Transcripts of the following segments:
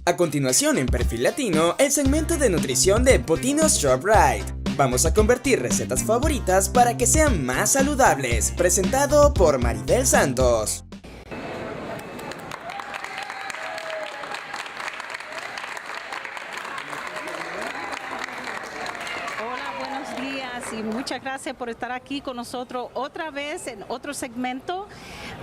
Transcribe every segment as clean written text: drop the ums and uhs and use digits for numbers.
A continuación en Perfil Latino, el segmento de nutrición de Bottino ShopRite. Vamos a convertir recetas favoritas para que sean más saludables, presentado por Maribel Santos. Y muchas gracias por estar aquí con nosotros otra vez en otro segmento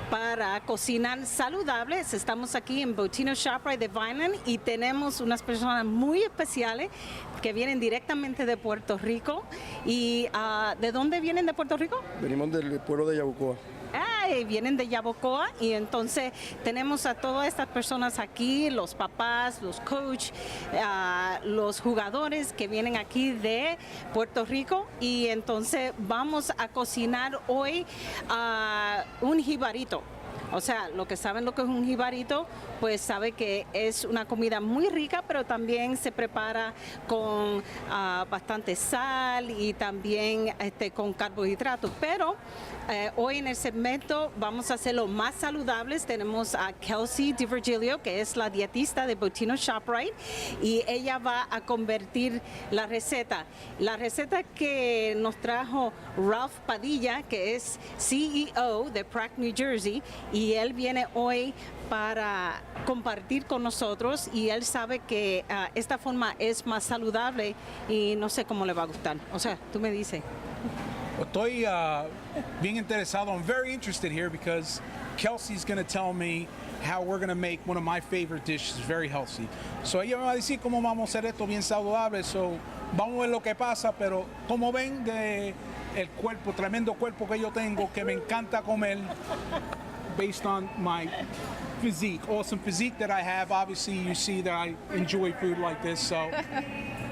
para cocinar saludables. Estamos aquí en Bottino ShopRite de Vineland y tenemos unas personas muy especiales que vienen directamente de Puerto Rico. ¿Y de dónde vienen de Puerto Rico? Venimos del pueblo de Yabucoa. Vienen de Yabucoa y entonces tenemos a todas estas personas aquí, los papás, los coaches, los jugadores que vienen aquí de Puerto Rico y entonces vamos a cocinar hoy un jibarito. O sea, lo que saben lo que es un jibarito, pues sabe que es una comida muy rica, pero también se prepara con bastante sal y también con carbohidratos. Pero hoy en el segmento vamos a hacerlo más saludables. Tenemos a Kelsey DiVirgilio, que es la dietista de Bottino ShopRite, y ella va a convertir la receta. La receta que nos trajo Ralph Padilla, que es CEO de PRAC New Jersey, y él viene hoy para compartir con nosotros y él sabe que esta forma es más saludable y no sé cómo le va a gustar. O sea, tú me dices. Estoy bien interesado. I'm very interested here because Kelsey's going to tell me how we're going to make one of my favorite dishes very healthy. So ella me va a decir cómo vamos a hacer esto bien saludable. So vamos a ver lo que pasa, pero como ven de el cuerpo, tremendo cuerpo que yo tengo, que me encanta comer based on my physique, awesome physique that I have. Obviously you see that I enjoy food like this, so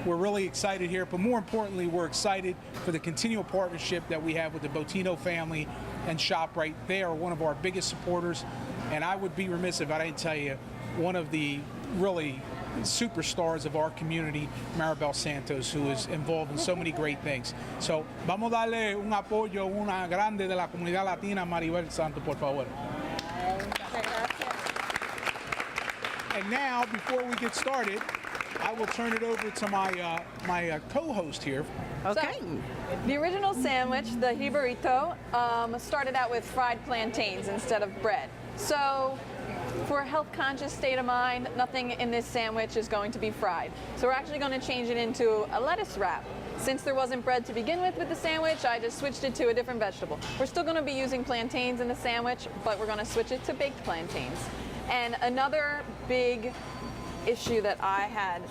we're really excited here, but more importantly, we're excited for the continual partnership that we have with the Bottino family and ShopRite. They are one of our biggest supporters, and I would be remiss if I didn't tell you, one of the really superstars of our community, Maribel Santos, who is involved in so many great things. So, vamos a darle un apoyo, una grande de la comunidad latina, Maribel Santos, por favor. And now, before we get started, I will turn it over to my co-host here. Okay. So, the original sandwich, the jibarito, started out with fried plantains instead of bread. So, for a health-conscious state of mind, nothing in this sandwich is going to be fried. So we're actually going to change it into a lettuce wrap. Since there wasn't bread to begin with the sandwich, I just switched it to a different vegetable. We're still going to be using plantains in the sandwich, but we're going to switch it to baked plantains. And another big issue that I had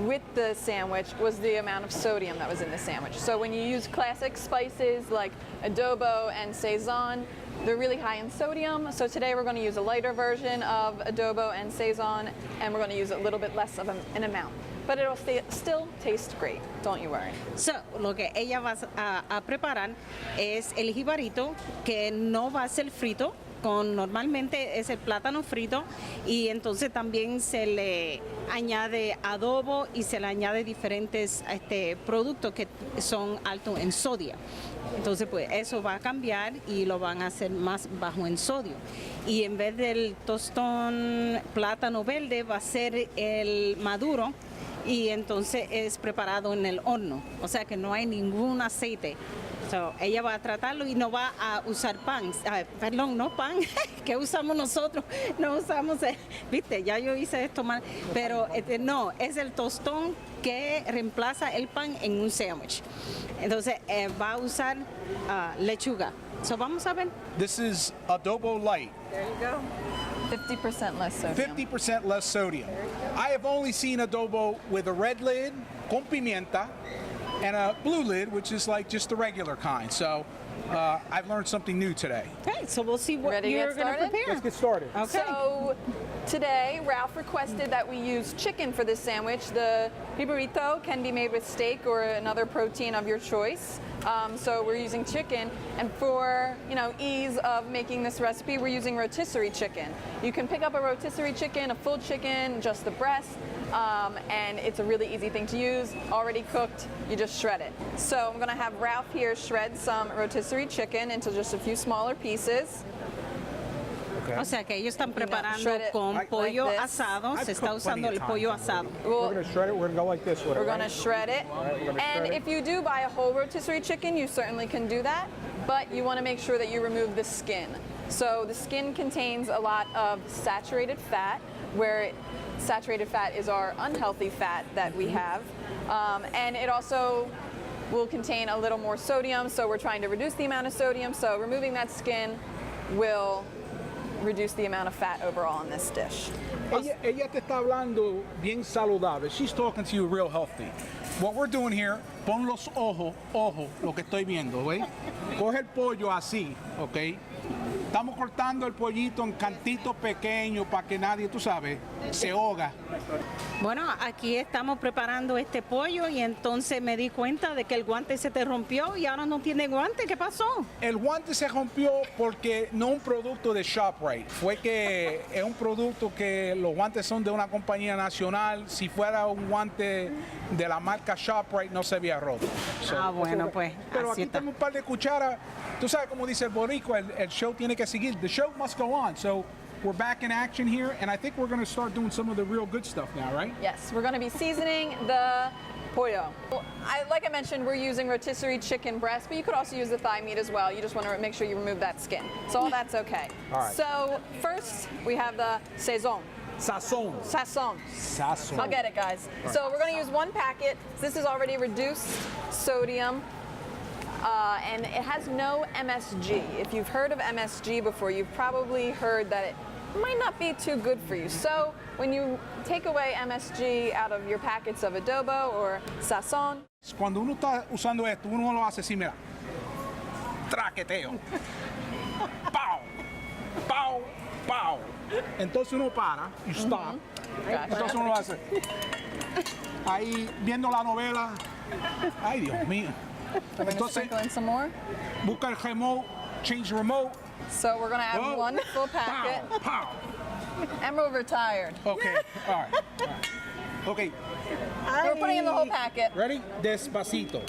with the sandwich was the amount of sodium that was in the sandwich. So when you use classic spices like adobo and Sazon, they're really high in sodium. So today we're going to use a lighter version of adobo and Sazon, and we're going to use a little bit less of an amount. But it'll still taste great, don't you worry. So, lo que ella va a preparar es el jibarito, que no va a ser frito, normalmente es el plátano frito y entonces también se le añade adobo y se le añade diferentes productos que son altos en sodio. Entonces pues eso va a cambiar y lo van a hacer más bajo en sodio. Y en vez del tostón plátano verde va a ser el maduro y entonces es preparado en el horno. O sea que no hay ningún aceite. So, ella va a tratarlo y no va a usar pan, perdón, no pan, que usamos nosotros, no usamos, viste, ya yo hice esto mal, pero no, es el tostón que reemplaza el pan en un sándwich. Entonces va a usar lechuga. So, vamos a ver. This is adobo light. There you go. 50% less sodium. 50% less sodium. I have only seen adobo with a red lid, con pimienta, and a blue lid, which is like just the regular kind. So I've learned something new today. Okay, so we'll see what you're going to prepare. Let's get started. Okay. So today, Ralph requested that we use chicken for this sandwich. The jibarito can be made with steak or another protein of your choice. So we're using chicken, and for ease of making this recipe, we're using rotisserie chicken. You can pick up a rotisserie chicken, a full chicken, just the breast, and it's a really easy thing to use. Already cooked, you just shred it. So I'm going to have Ralph here shred some rotisserie chicken into just a few smaller pieces. Okay. O sea que ellos están You know, preparando shred it con like pollo this. asado, I've se está cooked plenty usando of el times pollo already. asado. Well, We're going to shred it. We're going to go like this with it. we're going right? to shred it. we're gonna And shred it. if you do buy a whole rotisserie chicken, you certainly can do that, but you want to make sure that you remove the skin. So the skin contains a lot of saturated fat, where saturated fat is our unhealthy fat that we have. And it also will contain a little more sodium, so we're trying to reduce the amount of sodium. So removing that skin will reduce the amount of fat overall in this dish. Ella te está hablando bien saludable. She's talking to you real healthy. What we're doing here, pon los ojos, lo que estoy viendo, ¿ves? Coge el pollo así, ¿ok? Estamos cortando el pollito en cantitos pequeños para que nadie, tú sabes, se ahoga. Bueno, aquí estamos preparando este pollo y entonces me di cuenta de que el guante se te rompió y ahora no tiene guante. ¿Qué pasó? El guante se rompió porque no un producto de ShopRite. Fue que es un producto que los guantes son de una compañía nacional. Si fuera un guante de la marca ShopRite no se había roto. Bueno, pues Pero así aquí está. tengo un par de cucharas. Tú sabes cómo dice el boricua, el show tiene que seguir. The show must go on. So we're back in action here, and I think we're going to start doing some of the real good stuff now, right? Yes, we're going to be seasoning the pollo. Like I mentioned, we're using rotisserie chicken breast, but you could also use the thigh meat as well. You just want to make sure you remove that skin. So all that's okay. All right. So first, we have the saison. Sazón. Sazon. Sazón. I'll get it, guys. So we're going to use one packet. This is already reduced sodium, and it has no MSG. If you've heard of MSG before, you've probably heard that it might not be too good for you. So when you take away MSG out of your packets of adobo or sazon, Cuando uno está usando esto, uno lo hace así, mira. Traqueteo. Pau. Pau. Pau. Entonces uno para y stop. Entonces uno lo hace. Ahí viendo la novela. Ay, Dios mío. we're going to Entonces, sprinkle in some more. busca el remote, change the remote. So we're going to add Whoa. one full packet. Pow, pow. Emerald retired. Okay, all right. Okay, We're putting in the whole packet. ready? Despacito.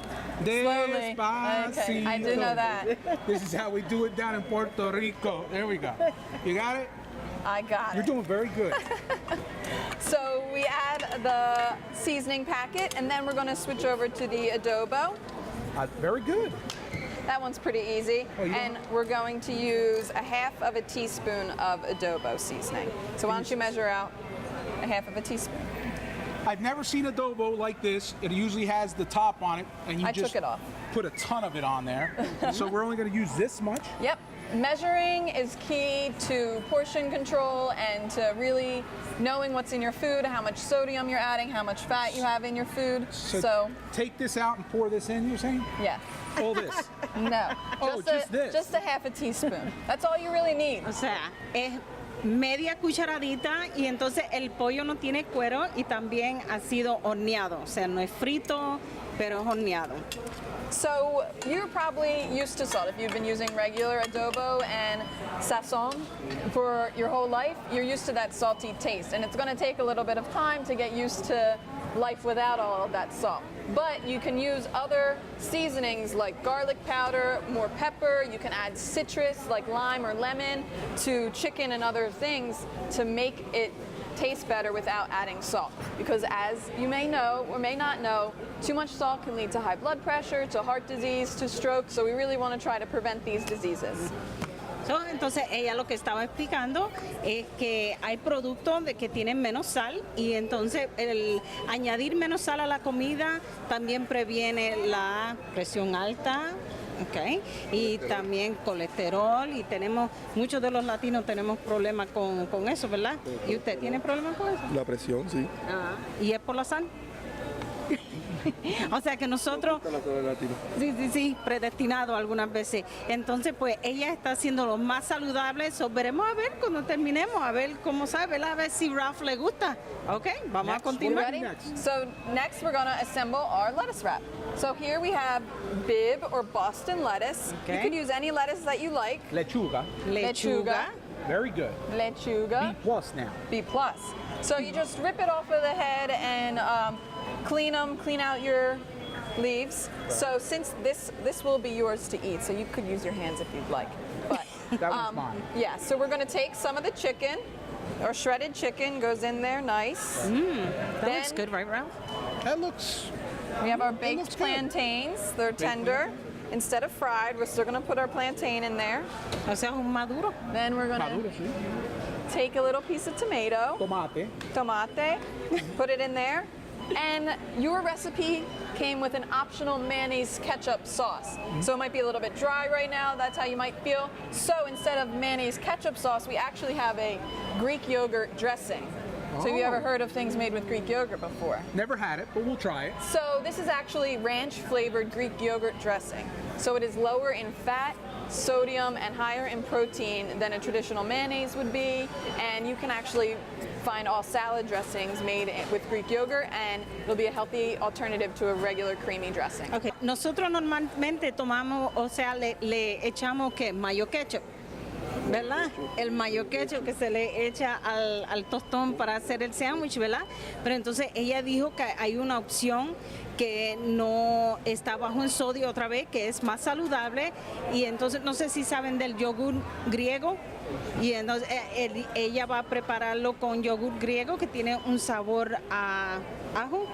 Slowly. Despacito. Okay, I do know that. This is how we do it down in Puerto Rico. There we go. You got it? I got You're it. doing very good. So we add the seasoning packet, and then we're going to switch over to the adobo. Very good. That one's pretty easy. Oh, you And we're going to use a half of a teaspoon of adobo seasoning. So why don't you measure out a half of a teaspoon? I've never seen adobo like this. It usually has the top on it, and you I just took it off. put a ton of it on there. So we're only going to use this much. Yep. Measuring is key to portion control and to really knowing what's in your food, how much sodium you're adding, how much fat you have in your food. So take this out and pour this in, you're saying? yeah. All this. No. Oh, just this. Just a half a teaspoon. That's all you really need. O sea, es media cucharadita y entonces el pollo no tiene cuero y también ha sido horneado. O sea, no es frito, pero es horneado. So you're probably used to salt. If you've been using regular adobo and sazon for your whole life, you're used to that salty taste. And it's going to take a little bit of time to get used to life without all of that salt. But you can use other seasonings like garlic powder, more pepper. You can add citrus like lime or lemon to chicken and other things to make it taste better without adding salt. Because as you may know or may not know, too much salt can lead to high blood pressure, to heart disease, to stroke. So we really want to try to prevent these diseases. Entonces ella lo que estaba explicando es que hay productos de que tienen menos sal y entonces el añadir menos sal a la comida también previene la presión alta, okay, y también colesterol, y tenemos, muchos de los latinos tenemos problemas con eso, ¿verdad? ¿Y usted tiene problemas con eso? La presión, sí. ¿Y es por la sal? O sea que nosotros, sí, predestinado algunas veces. Entonces, pues ella está haciendo lo más saludable. So, veremos a ver cuando terminemos, a ver cómo sabe, ¿verdad? A ver si Ralph le gusta. Ok, vamos a continuar. Ready? So next we're going to assemble our lettuce wrap. So here we have Bibb or Boston lettuce. Okay. You could use any lettuce that you like. Lechuga. Lechuga. Very good. Lechuga. B+ now. B+. So you just rip it off of the head and clean out your leaves. So since this will be yours to eat, so you could use your hands if you'd like. But That one's mine. Yeah, so we're going to take some of the chicken, or shredded chicken goes in there, nice. That looks good, right, Ralph? That looks. We have our looks baked good. plantains. They're tender. Instead of fried, we're still going to put our plantain in there. O sea, un maduro. Then we're going to Maduro, sí. take a little piece of tomato, Tomate. put it in there. And your recipe came with an optional mayonnaise ketchup sauce. So it might be a little bit dry right now, that's how you might feel. So instead of mayonnaise ketchup sauce, we actually have a Greek yogurt dressing. So have you ever heard of things made with Greek yogurt before? Never had it, but we'll try it. So this is actually ranch flavored Greek yogurt dressing. So it is lower in fat, sodium, and higher in protein than a traditional mayonnaise would be. And you can actually find all salad dressings made with Greek yogurt, and it'll be a healthy alternative to a regular creamy dressing. Okay. Nosotros normalmente tomamos, o sea, le echamos que mayo ketchup, ¿verdad? El mayo ketchup que se le echa al tostón para hacer el sándwich, ¿verdad? Pero entonces ella dijo que hay una opción que no está bajo en sodio otra vez, que es más saludable, y entonces no sé si saben del yogur griego. Y entonces ella va a prepararlo con yogur griego que tiene un sabor a ajo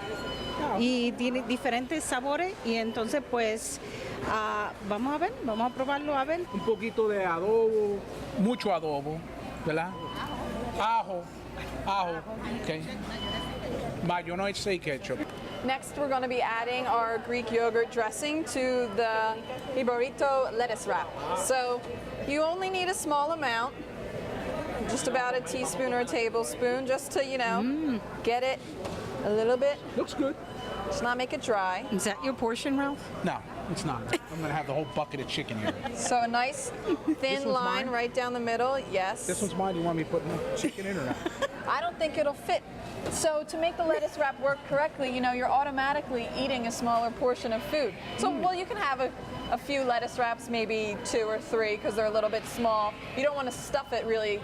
y tiene diferentes sabores, y entonces pues vamos a ver, vamos a probarlo a ver. Un poquito de adobo, mucho adobo, ¿verdad? Ajo, okay. Mayo, no say ketchup. Next, we're going to be adding our Greek yogurt dressing to the Hibarito lettuce wrap. So you only need a small amount, just about a teaspoon or a tablespoon, just to, you know, get it a little bit. Looks good. Just not make it dry. Is that your portion, Ralph? No, it's not. I'm gonna have the whole bucket of chicken here. So a nice thin one's line mine? right down the middle, yes. This one's mine. Do you want me putting chicken in or not? I don't think it'll fit. So to make the lettuce wrap work correctly, you know, you're automatically eating a smaller portion of food. So, well, you can have a few lettuce wraps, maybe 2 or 3, because they're a little bit small. You don't want to stuff it really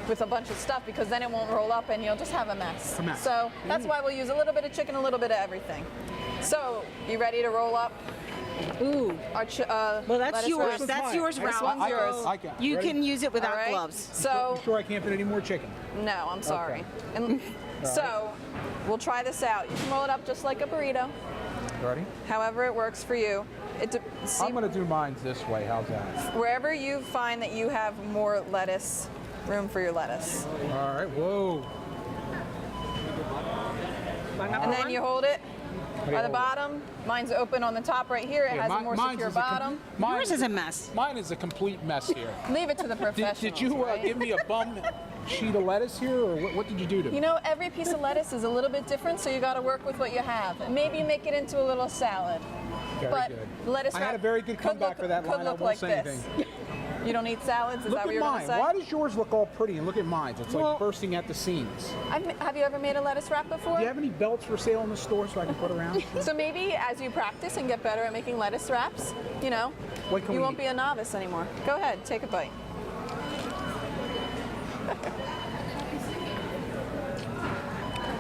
with a bunch of stuff, because then it won't roll up and you'll just have a mess. A mess. So that's why we'll use a little bit of chicken, a little bit of everything. So, you ready to roll up? Ooh. Our Well, that's lettuce yours. wraps? That's yours, This Ralph. one's yours. I got it. You Ready? can use it without All right. gloves. So, You sure I can't fit any more chicken? no, I'm sorry. And so, we'll try this out. You can roll it up just like a burrito, Ready? however it works for you. I'm gonna do mine this way. How's that? Wherever you find that you have more lettuce, room for your lettuce. All right. Whoa. And then you hold it by the bottom. Mine's open on the top right here. It has a more secure bottom. Yours is a mess. Mine is a complete mess here. Leave it to the professionals. Did you right? give me a bum sheet of lettuce here, or what did you do to me? You know, every piece of lettuce is a little bit different, so you got to work with what you have. And maybe make it into a little salad. Very but good. Lettuce I had a wrap very good could comeback look- for that could line. I look won't like say this. anything. You don't eat salads? Is Look that what at you're going mine. to say? Why does yours look all pretty? And look at mine. It's like Well- bursting at the seams. Have you ever made a lettuce wrap before? Do you have any belts for sale in the store so I can put around? So maybe as you practice and get better at making lettuce wraps, you know, What can you we won't eat? be a novice anymore. Go ahead, take a bite.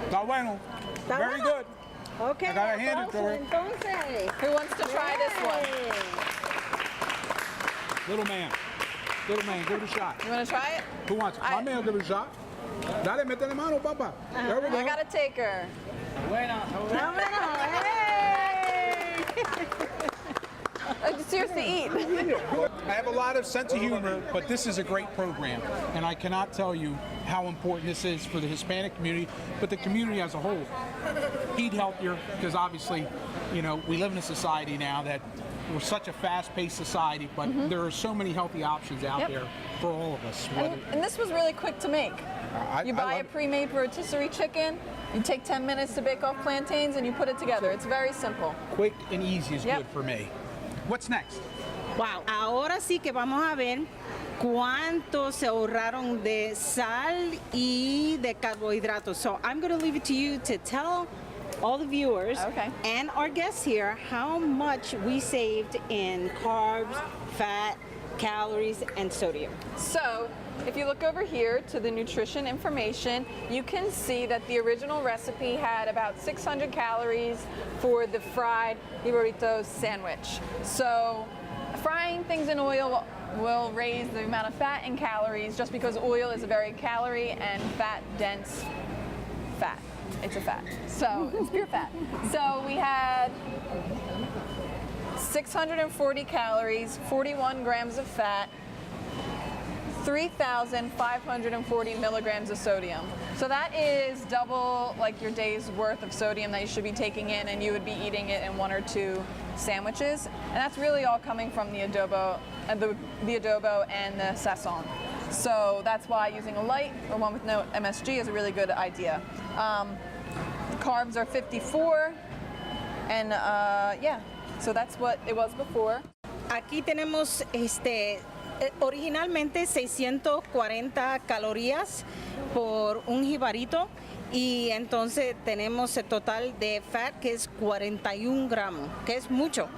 Está bueno. Very good. Okay. I gotta hand it to her. Entonces. Who wants to try this one? Little man, give it a shot. You want to try it? Who wants it? My I- man will give it a shot. Dale, métele mano, papá. There we go. I got a taker. Seriously, eat. I have a lot of sense of humor, but this is a great program, and I cannot tell you how important this is for the Hispanic community, but the community as a whole. Eat healthier, because obviously, you know, we live in a society now that we're such a fast-paced society, but there are so many healthy options out Yep. there for all of us. And this was really quick to make. You buy a pre-made rotisserie chicken, you take 10 minutes to bake off plantains, and you put it together. It's very simple. Quick and easy is Yep. good for me. What's next? Wow. Ahora sí que vamos a ver cuánto se ahorraron de sal y de carbohidratos. So I'm going to leave it to you to tell all the viewers Okay. and our guests here how much we saved in carbs, fat, calories, and sodium. So, if you look over here to the nutrition information, you can see that the original recipe had about 600 calories for the fried burrito sandwich. So, frying things in oil will raise the amount of fat and calories just because oil is a very calorie and fat dense fat. It's a fat. So it's pure fat. So we had 640 calories, 41 grams of fat, 3,540 milligrams of sodium. So that is double like your day's worth of sodium that you should be taking in, and you would be eating it in 1 or 2 sandwiches. And that's really all coming from the adobo and the adobo and the sazon. So that's why using a light or one with no MSG is a really good idea. Carbs are 54, and yeah, so that's what it was before. Aquí tenemos originalmente 640 calorías por un jibarito y entonces tenemos el total de fat que es 41 gramos, que es mucho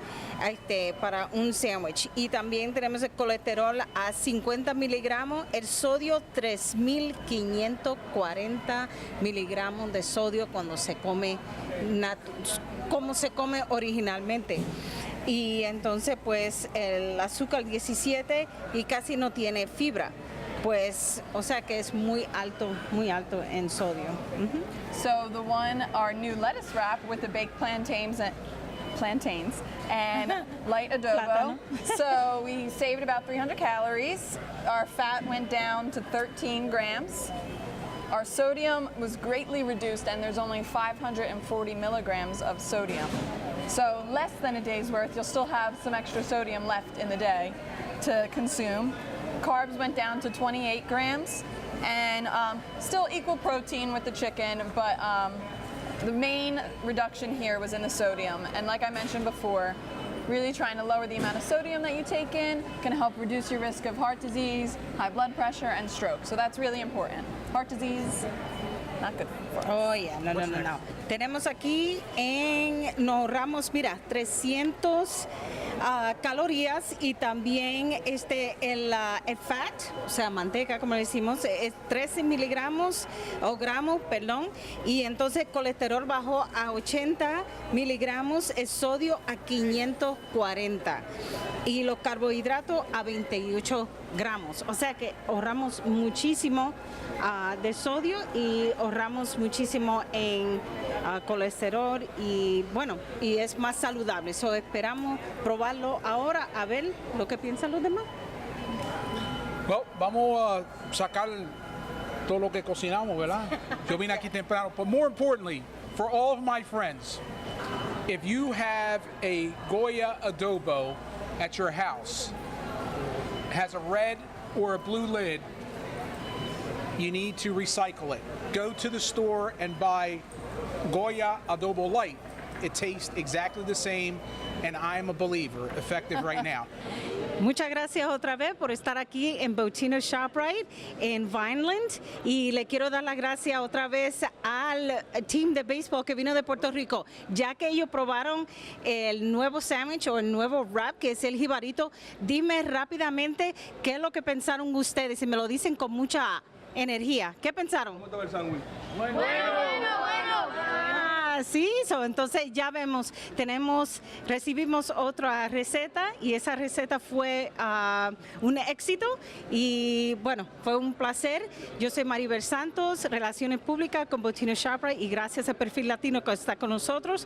para un sándwich. Y también tenemos el colesterol a 50 miligramos, el sodio 3.540 miligramos de sodio cuando se come como se come originalmente. Y entonces pues el azúcar 17 y casi no tiene fibra, pues o sea que es muy alto en sodio. So the one, our new lettuce wrap with the baked plantains and light adobo. So we saved about 300 calories. Our fat went down to 13 grams. Our sodium was greatly reduced, and there's only 540 milligrams of sodium. So less than a day's worth. You'll still have some extra sodium left in the day to consume. Carbs went down to 28 grams, and still equal protein with the chicken, but the main reduction here was in the sodium. And like I mentioned before, really trying to lower the amount of sodium that you take in can help reduce your risk of heart disease, high blood pressure, and stroke. So that's really important. Heart disease, not good for us. Oh, yeah, no. Tenemos aquí nos ahorramos, mira, 300 calorías y también el fat, o sea, manteca, como le decimos, es 13 miligramos o gramos, perdón, y entonces colesterol bajó a 80 miligramos, el sodio a 540 y los carbohidratos a 28 gramos, o sea que ahorramos muchísimo de sodio y ahorramos muchísimo en colesterol y bueno, y es más saludable. So esperamos probarlo ahora a ver lo que piensan los demás. Well, vamos a sacar todo lo que cocinamos, ¿verdad? Yo vine aquí temprano, but more importantly, for all of my friends, if you have a Goya adobo at your house, has a red or a blue lid, you need to recycle it. Go to the store and buy Goya Adobo Light. It tastes exactly the same, and I'm a believer, effective right now. Muchas gracias otra vez por estar aquí en Bottino ShopRite en Vineland, y le quiero dar las gracias otra vez al team de béisbol que vino de Puerto Rico, ya que ellos probaron el nuevo sándwich o el nuevo wrap que es el jibarito. Dime rápidamente qué es lo que pensaron ustedes y me lo dicen con mucha energía. ¿Qué pensaron? ¿Cómo estaba el sándwich? Bueno. Sí, entonces ya vemos, recibimos otra receta y esa receta fue un éxito y bueno, fue un placer. Yo soy Maribel Santos, Relaciones Públicas con Bottino ShopRite, y gracias a Perfil Latino que está con nosotros.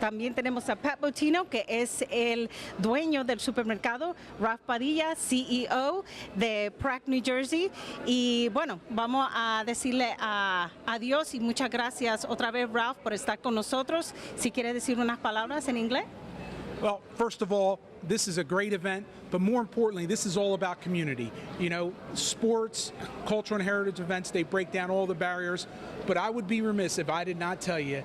También tenemos a Pat Bottino, que es el dueño del supermercado, Ralph Padilla, CEO de PRAC, New Jersey. Y bueno, vamos a decirle adiós y muchas gracias otra vez, Ralph, por estar con nosotros. Si quiere decir unas palabras en inglés. Well, first of all, this is a great event, but more importantly, this is all about community. You know, sports, cultural and heritage events, they break down all the barriers, but I would be remiss if I did not tell you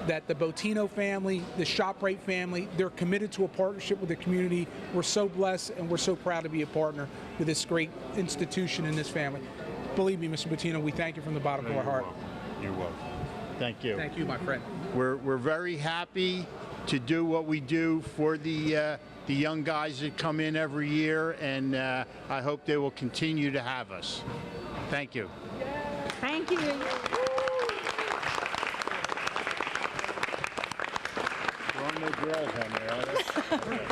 that the Bottino family, the ShopRite family, they're committed to a partnership with the community. We're so blessed and we're so proud to be a partner with this great institution and this family. Believe me, Mr. Bottino, we thank you from the bottom of our heart. You're welcome. Thank you. Thank you, my friend. We're very happy to do what we do for the young guys that come in every year, and I hope they will continue to have us. Thank you. Thank you. There are no girls on there, are there?